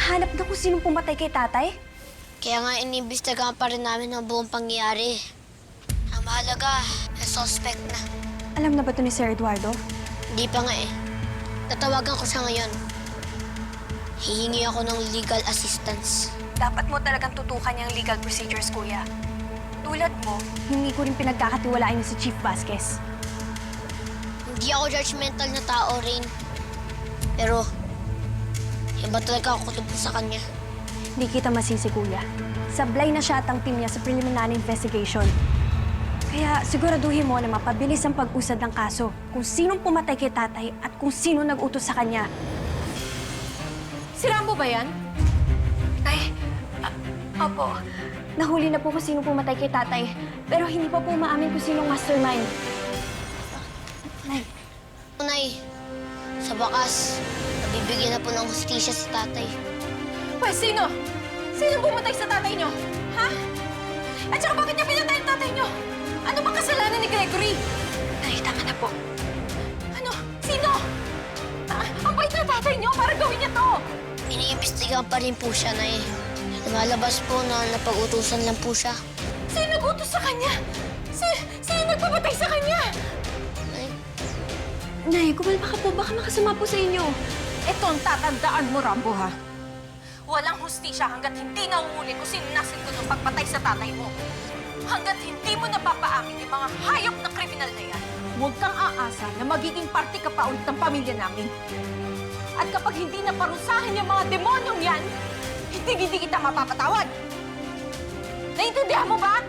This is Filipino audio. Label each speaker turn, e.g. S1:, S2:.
S1: nahanap na kung sinong pumatay kay tatay?
S2: Kaya nga iniimbestigahan pa rin namin ang buong pangyayari. Ang mahalaga, may suspect na.
S1: Alam na ba ito ni Sir Eduardo?
S2: Hindi pa nga eh. Tatawagan ko siya ngayon. Hihingi ako ng legal assistance.
S1: Dapat mo talagang tutukan yung legal procedures, kuya. Tulad mo, hindi ko rin pinagkakatiwalaan niya si Chief Vasquez.
S2: Hindi ako judgmental na tao, Rain. Pero, iba talaga ako tungkol sa kanya.
S1: Hindi kita masisi, kuya. Sablay na siya at ang team niya sa preliminary investigation. Kaya siguraduhin mo na mapabilis ang pag-usad ng kaso kung sinong pumatay kay tatay at kung sino nag-utos sa kanya.
S3: Si Rambo ba yan?
S1: Ay, opo. Nahuli na po kung sino pumatay kay tatay, pero hindi pa po maamin kung sinong mastermind. Nay,
S2: Nay, sa bakas, nabibigyan na po ng hustisya si tatay.
S3: Pwes, sino? Sino bumatay sa tatay nyo? Ha? At saka bakit niya pinatay ang tatay nyo? Ano bang kasalanan ni Gregory?
S1: Nay, tama na po.
S3: Ano? Sino? Ang bait na tatay nyo para gawin niya to!
S2: Iniimbestigahan pa rin po siya, Nay. Lumalabas po na napag-utusan lang po siya.
S3: Sino nagutos sa kanya? Sino nagpapatay sa kanya?
S2: Nay,
S1: Nay, kumalma ka po. Baka makasama po sa inyo.
S3: Ito ang tatandaan mo, Rambo, ha? Walang hustisya hanggat hindi nahuhuli kung sino nasinto ng pagpatay sa tatay mo. Hanggat hindi mo napapaamin yung mga hayop na kriminal na yan, huwag kang aasa na magiging parte ka pa ulit ng pamilya namin. At kapag hindi na parusahan yung mga demonyong yan, hindi kita mapapatawad. Naintindihan mo ba?